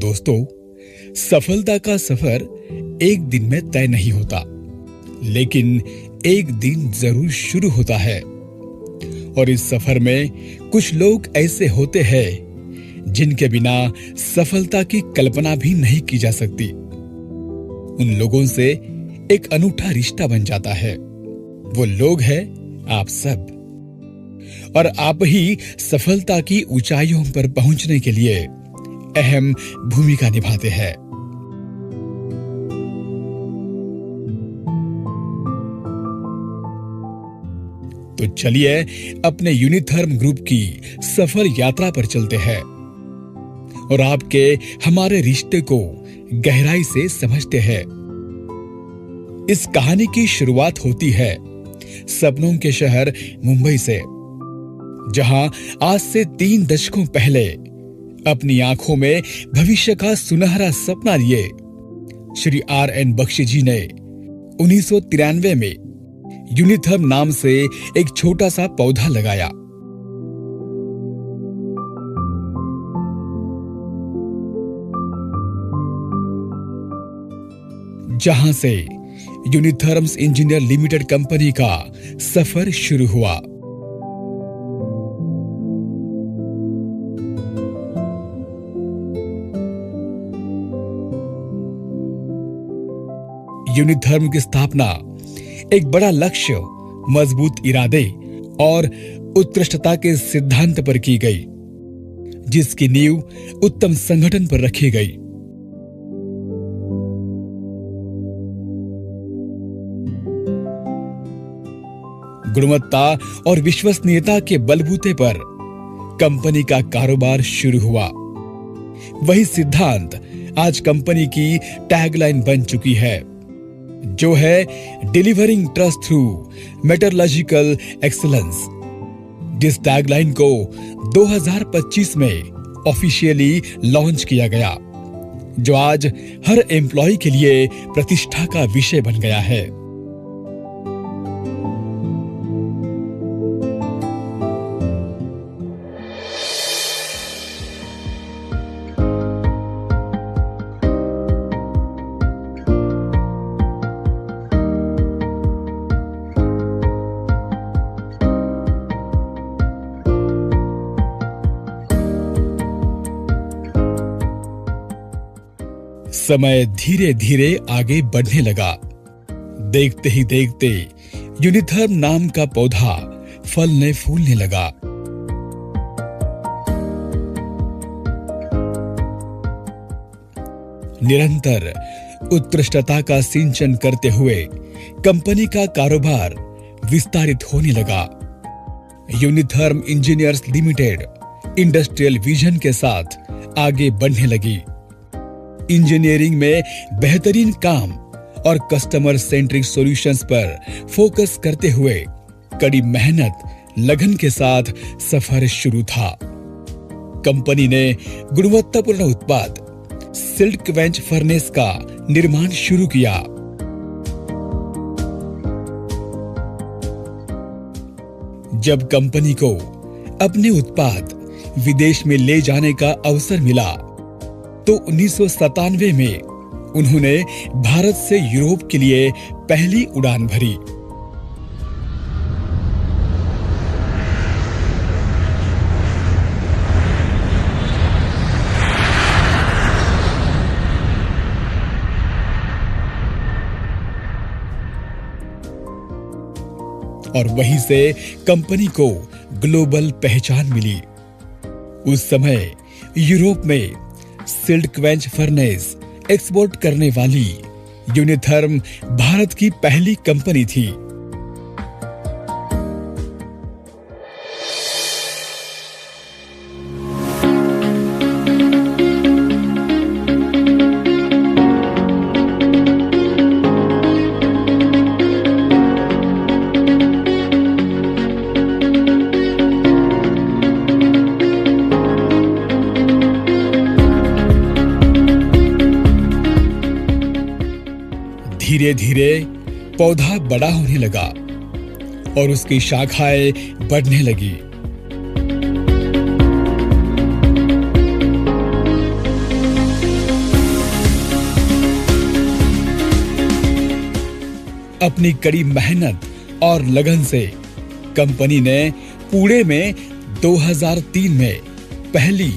दोस्तों, सफलता का सफर एक दिन में तय नहीं होता, लेकिन एक दिन जरूर शुरू होता है। और इस सफर में कुछ लोग ऐसे होते हैं जिनके बिना सफलता की कल्पना भी नहीं की जा सकती। उन लोगों से एक अनूठा रिश्ता बन जाता है। वो लोग हैं आप सब, और आप ही सफलता की ऊंचाइयों पर पहुंचने के लिए अहम भूमिका निभाते हैं। तो चलिए अपने यूनिथर्म ग्रुप की सफल यात्रा पर चलते हैं और आपके हमारे रिश्ते को गहराई से समझते हैं। इस कहानी की शुरुआत होती है सपनों के शहर मुंबई से, जहां आज से 3 दशकों पहले अपनी आंखों में भविष्य का सुनहरा सपना लिए श्री R.N. बख्शी जी ने 1993 में यूनिथर्म नाम से एक छोटा सा पौधा लगाया। जहां से यूनिथर्म्स इंजीनियर लिमिटेड कंपनी का सफर शुरू हुआ। यूनिथर्म की स्थापना एक बड़ा लक्ष्य, मजबूत इरादे और उत्कृष्टता के सिद्धांत पर की गई, जिसकी नींव उत्तम संगठन पर रखी गई। गुणवत्ता और विश्वसनीयता के बलबूते पर कंपनी का कारोबार शुरू हुआ। वही सिद्धांत आज कंपनी की टैगलाइन बन चुकी है, जो है delivering trust through metallurgical excellence. जिस टैगलाइन को 2025 में ऑफिशियली लॉन्च किया गया, जो आज हर एम्प्लॉय के लिए प्रतिष्ठा का विषय बन गया है। समय धीरे धीरे आगे बढ़ने लगा। देखते ही देखते यूनिथर्म नाम का पौधा फलने फूलने लगा। निरंतर उत्कृष्टता का सिंचन करते हुए कंपनी का कारोबार विस्तारित होने लगा। यूनिथर्म इंजीनियर्स लिमिटेड इंडस्ट्रियल विजन के साथ आगे बढ़ने लगी। इंजीनियरिंग में बेहतरीन काम और कस्टमर सेंट्रिक सॉल्यूशंस पर फोकस करते हुए कड़ी मेहनत, लगन के साथ सफर शुरू था। कंपनी ने गुणवत्तापूर्ण उत्पाद सिल्क वेंच फर्नेस का निर्माण शुरू किया। जब कंपनी को अपने उत्पाद विदेश में ले जाने का अवसर मिला, तो 1997 में उन्होंने भारत से यूरोप के लिए पहली उड़ान भरी। और वहीं से कंपनी को ग्लोबल पहचान मिली। उस समय यूरोप में सिल्क वेंच फर्नेस एक्सपोर्ट करने वाली यूनिथर्म भारत की पहली कंपनी थी। धीरे धीरे पौधा बड़ा होने लगा और उसकी शाखाएं बढ़ने लगी। अपनी कड़ी मेहनत और लगन से कंपनी ने पुणे में 2003 में पहली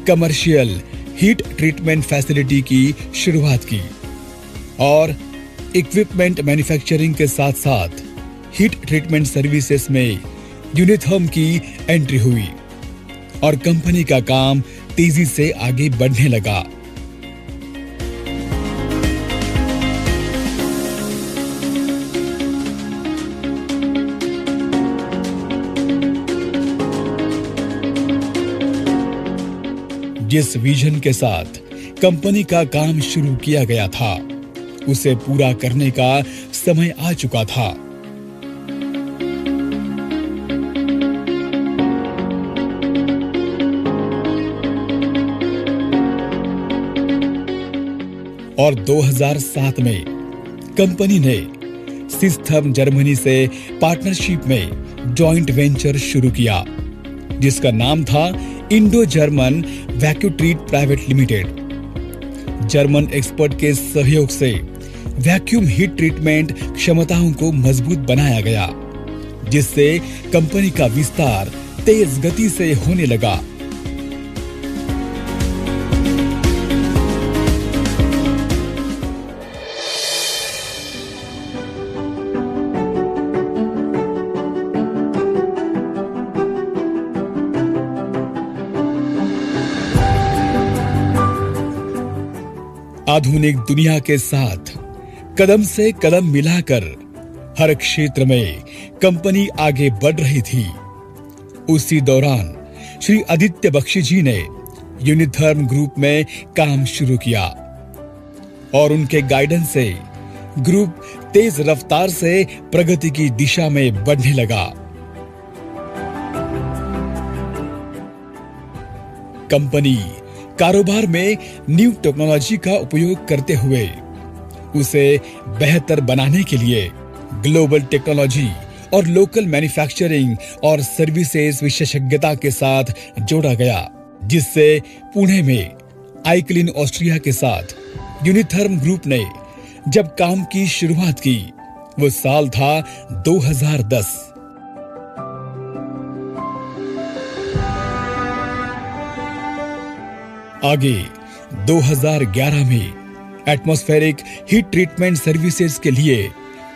कमर्शियल हीट ट्रीटमेंट फैसिलिटी की शुरुआत की और इक्विपमेंट मैन्युफैक्चरिंग के साथ साथ हीट ट्रीटमेंट सर्विसेज में यूनिथर्म की एंट्री हुई और कंपनी का काम तेजी से आगे बढ़ने लगा। जिस विजन के साथ कंपनी का काम शुरू किया गया था, उसे पूरा करने का समय आ चुका था। और 2007 में कंपनी ने सिस्थम जर्मनी से पार्टनरशिप में जॉइंट वेंचर शुरू किया, जिसका नाम था Indo German vacuum treat private limited. German expert के सहयोग से वैक्यूम हीट ट्रीटमेंट क्षमताओं को मजबूत बनाया गया, जिससे कंपनी का विस्तार तेज गति से होने लगा। आधुनिक दुनिया के साथ कदम से कदम मिलाकर हर क्षेत्र में कंपनी आगे बढ़ रही थी। उसी दौरान श्री आदित्य बख्शी जी ने यूनिथर्म ग्रुप में काम शुरू किया और उनके गाइडेंस से ग्रुप तेज रफ्तार से प्रगति की दिशा में बढ़ने लगा। कंपनी कारोबार में न्यू टेक्नोलॉजी का उपयोग करते हुए उसे बेहतर बनाने के लिए ग्लोबल टेक्नोलॉजी और लोकल मैन्युफैक्चरिंग और सर्विसेज विशेषज्ञता के साथ जोड़ा गया, जिससे पुणे में आइक्लिन ऑस्ट्रिया के साथ यूनिथर्म ग्रुप ने जब काम की शुरुआत की, वो साल था 2010। आगे 2011 में एटमॉस्फेरिक हीट ट्रीटमेंट सर्विसेज के लिए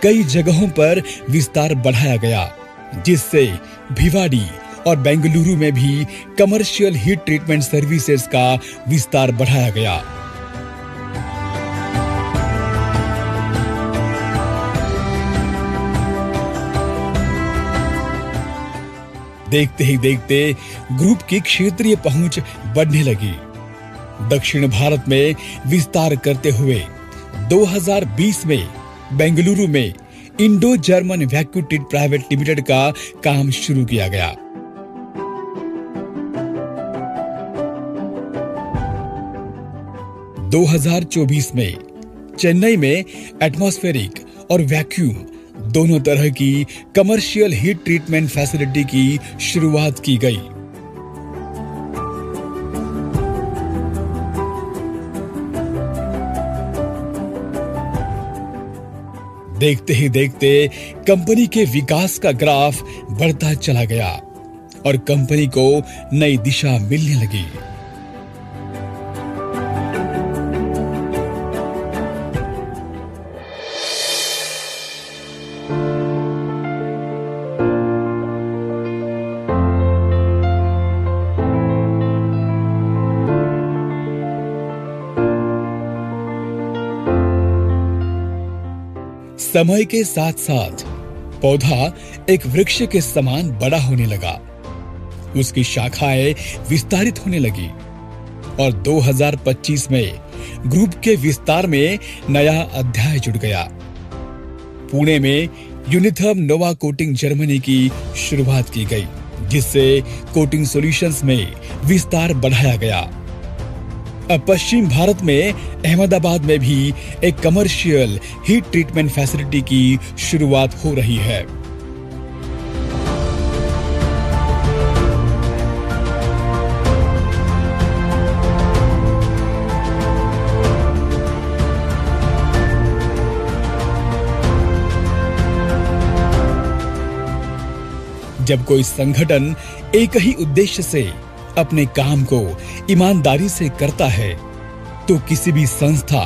कई जगहों पर विस्तार बढ़ाया गया, जिससे भिवाड़ी और बेंगलुरु में भी कमर्शियल हीट ट्रीटमेंट सर्विसेज का विस्तार बढ़ाया गया। देखते ही देखते ग्रुप की क्षेत्रीय पहुंच बढ़ने लगी। दक्षिण भारत में विस्तार करते हुए 2020 में बेंगलुरु में Indo German vacuum treat private limited का काम शुरू किया गया। – 2024 में चेन्नई में एटमॉस्फेरिक और वैक्यूम दोनों तरह की कमर्शियल हीट ट्रीटमेंट फैसिलिटी की शुरुआत की गई। देखते ही देखते कंपनी के विकास का ग्राफ बढ़ता चला गया और कंपनी को नई दिशा मिलने लगी। समय के साथ साथ पौधा एक वृक्ष के समान बड़ा होने लगा, उसकी शाखाएं विस्तारित होने लगी और 2025 में ग्रुप के विस्तार में नया अध्याय जुड़ गया। पुणे में यूनिथर्म नोवा कोटिंग जर्मनी की शुरुआत की गई, जिससे कोटिंग सॉल्यूशंस में विस्तार बढ़ाया गया। अब पश्चिम भारत में अहमदाबाद में भी एक कमर्शियल हीट ट्रीटमेंट फैसिलिटी की शुरुआत हो रही है। जब कोई संगठन एक ही उद्देश्य से अपने काम को ईमानदारी से करता है तो किसी भी संस्था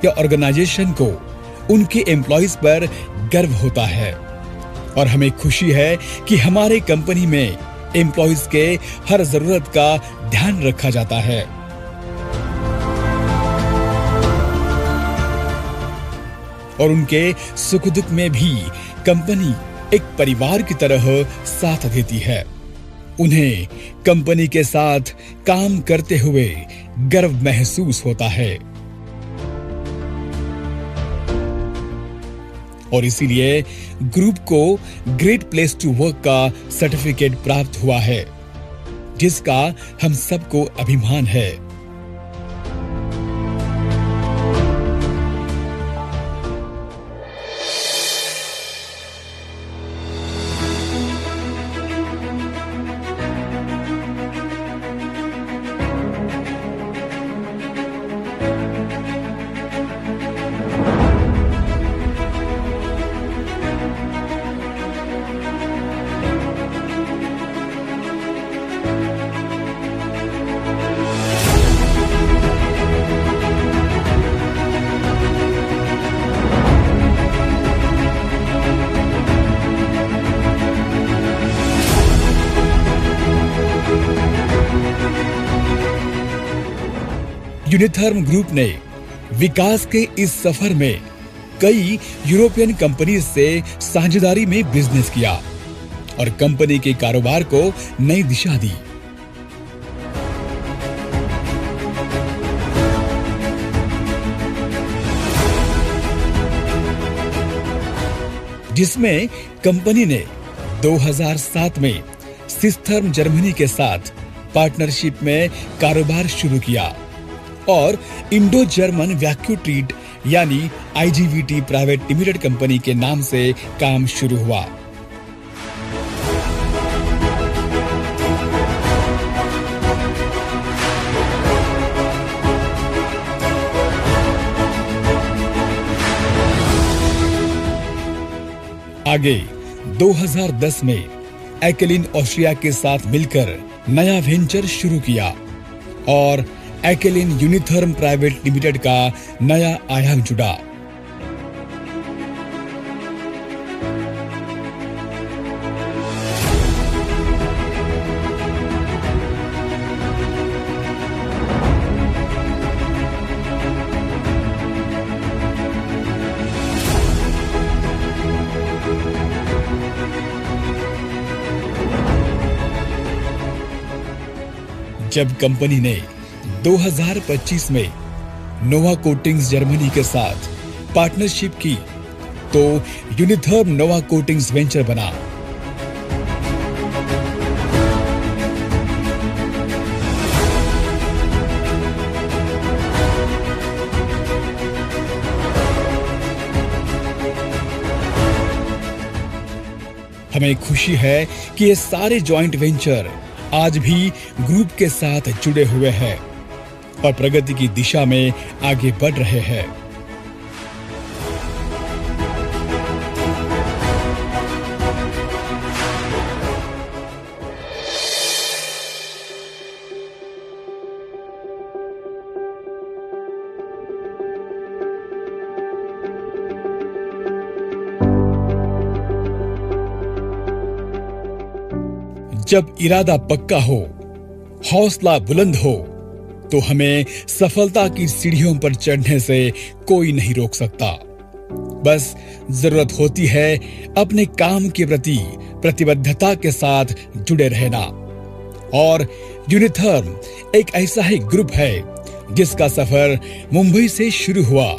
या ऑर्गेनाइजेशन को उनके एम्प्लॉइज पर गर्व होता है। और हमें खुशी है कि हमारे कंपनी में एम्प्लॉइज के हर जरूरत का ध्यान रखा जाता है। और उनके सुख दुख में भी कंपनी एक परिवार की तरह साथ देती है। उन्हें कंपनी के साथ काम करते हुए गर्व महसूस होता है। और इसीलिए ग्रुप को ग्रेट प्लेस टू वर्क का सर्टिफिकेट प्राप्त हुआ है, जिसका हम सबको अभिमान है। यूनिथर्म ग्रुप ने विकास के इस सफर में कई यूरोपियन कंपनी से साझेदारी में बिजनेस किया और कंपनी के कारोबार को नई दिशा दी। जिसमें कंपनी ने 2007 में सिस्थर्म जर्मनी के साथ पार्टनरशिप में कारोबार शुरू किया और इंडो जर्मन वैक्यू ट्रीट यानी IGVT प्राइवेट लिमिटेड कंपनी के नाम से काम शुरू हुआ। आगे 2010 में एकेलिन ऑस्ट्रिया के साथ मिलकर नया वेंचर शुरू किया और एकेलिन यूनिथर्म प्राइवेट लिमिटेड का नया आयाम जुड़ा। जब कंपनी ने 2025 में नोवा कोटिंग्स जर्मनी के साथ पार्टनरशिप की तो यूनिथर्म नोवा कोटिंग्स वेंचर बना। हमें खुशी है कि ये सारे जॉइंट वेंचर आज भी ग्रुप के साथ जुड़े हुए हैं और प्रगति की दिशा में आगे बढ़ रहे हैं। जब इरादा पक्का हो, हौसला बुलंद हो, तो हमें सफलता की सीढ़ियों पर चढ़ने से कोई नहीं रोक सकता। बस जरूरत होती है अपने काम के प्रति प्रतिबद्धता के साथ जुड़े रहना। और यूनिथर्म एक ऐसा ही ग्रुप है जिसका सफर मुंबई से शुरू हुआ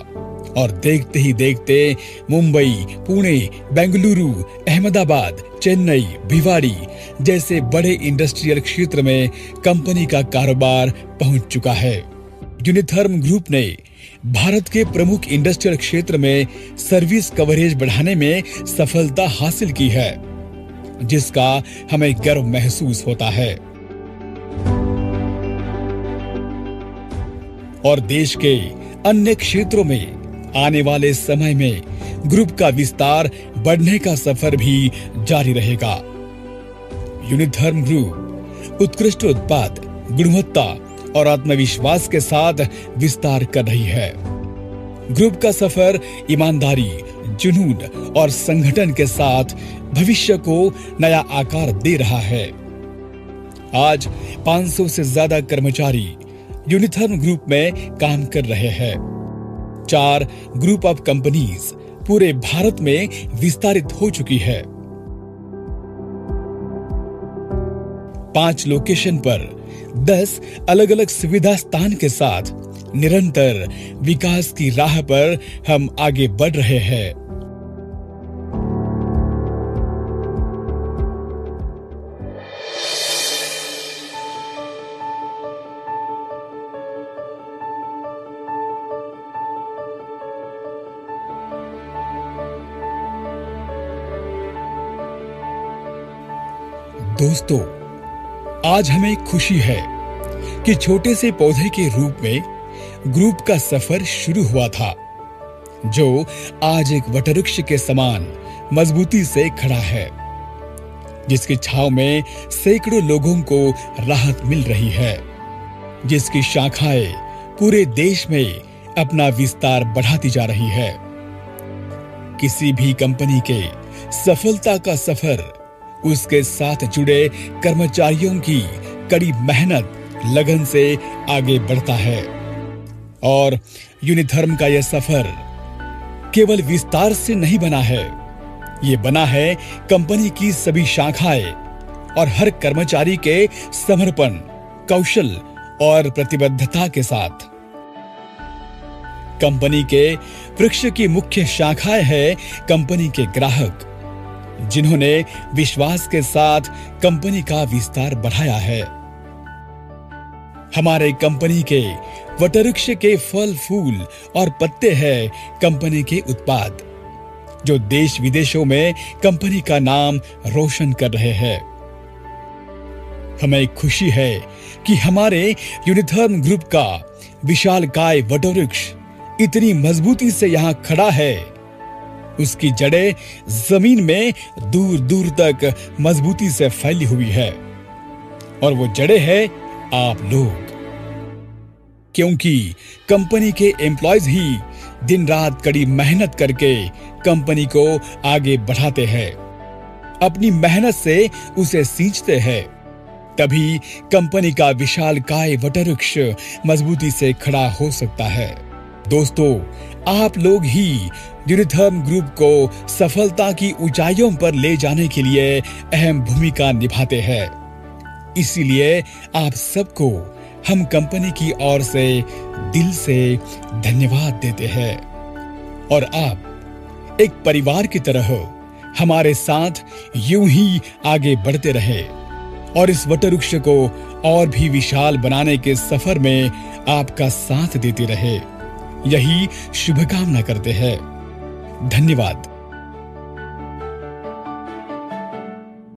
और देखते ही देखते मुंबई, पुणे, बेंगलुरु, अहमदाबाद, चेन्नई, भिवाड़ी जैसे बड़े इंडस्ट्रियल क्षेत्र में कंपनी का कारोबार पहुंच चुका है। यूनिथर्म ग्रुप ने भारत के प्रमुख इंडस्ट्रियल क्षेत्र में सर्विस कवरेज बढ़ाने में सफलता हासिल की है, जिसका हमें गर्व महसूस होता है। और देश के अन्य क्षेत्रों में आने वाले समय में ग्रुप का विस्तार बढ़ने का सफर भी जारी रहेगा। यूनिथर्म ग्रुप उत्कृष्ट उत्पाद, गुणवत्ता और आत्मविश्वास के साथ विस्तार कर रही है। ग्रुप का सफर ईमानदारी, जुनून और संगठन के साथ भविष्य को नया आकार दे रहा है। आज 500 से ज्यादा कर्मचारी यूनिथर्म ग्रुप में काम कर रहे हैं। 4 ग्रुप ऑफ कंपनीज पूरे भारत में विस्तारित हो चुकी है। 5 लोकेशन पर 10 अलग अलग सुविधा स्थान के साथ निरंतर विकास की राह पर हम आगे बढ़ रहे हैं। दोस्तों, आज हमें खुशी है कि छोटे से पौधे के रूप में ग्रुप का सफर शुरू हुआ था, जो आज एक वटवृक्ष के समान मजबूती से खड़ा है, जिसकी छांव में सैकड़ों लोगों को राहत मिल रही है, जिसकी शाखाएं पूरे देश में अपना विस्तार बढ़ाती जा रही है। किसी भी कंपनी के सफलता का सफर उसके साथ जुड़े कर्मचारियों की कड़ी मेहनत, लगन से आगे बढ़ता है। और यूनिथर्म का यह सफर केवल विस्तार से नहीं बना है, ये बना है कंपनी की सभी शाखाएं और हर कर्मचारी के समर्पण, कौशल और प्रतिबद्धता के साथ। कंपनी के वृक्ष की मुख्य शाखाएं हैं कंपनी के ग्राहक, जिन्होंने विश्वास के साथ कंपनी का विस्तार बढ़ाया है। हमारे कंपनी के वटवृक्ष के फल, फूल और पत्ते हैं कंपनी के उत्पाद, जो देश विदेशों में कंपनी का नाम रोशन कर रहे हैं। हमें खुशी है कि हमारे यूनिथर्म ग्रुप का विशालकाय वटवृक्ष इतनी मजबूती से यहां खड़ा है। उसकी जड़ें जमीन में दूर दूर तक मजबूती से फैली हुई है, और वो जड़ें हैं आप लोग, क्योंकि कंपनी के एम्प्लॉयज ही दिन रात कड़ी मेहनत करके कंपनी को आगे बढ़ाते हैं, अपनी मेहनत से उसे सींचते हैं। तभी कंपनी का विशालकाय वटवृक्ष मजबूती से खड़ा हो सकता है। दोस्तों, आप लोग ही यूनिथर्म ग्रुप को सफलता की ऊंचाइयों पर ले जाने के लिए अहम भूमिका निभाते हैं। इसीलिए आप सबको हम कंपनी की ओर से दिल से धन्यवाद देते हैं, और आप एक परिवार की तरह हमारे साथ यूं ही आगे बढ़ते रहे और इस वटवृक्ष को और भी विशाल बनाने के सफर में आपका साथ देते रहे। यही शुभकामना करते हैं। धन्यवाद।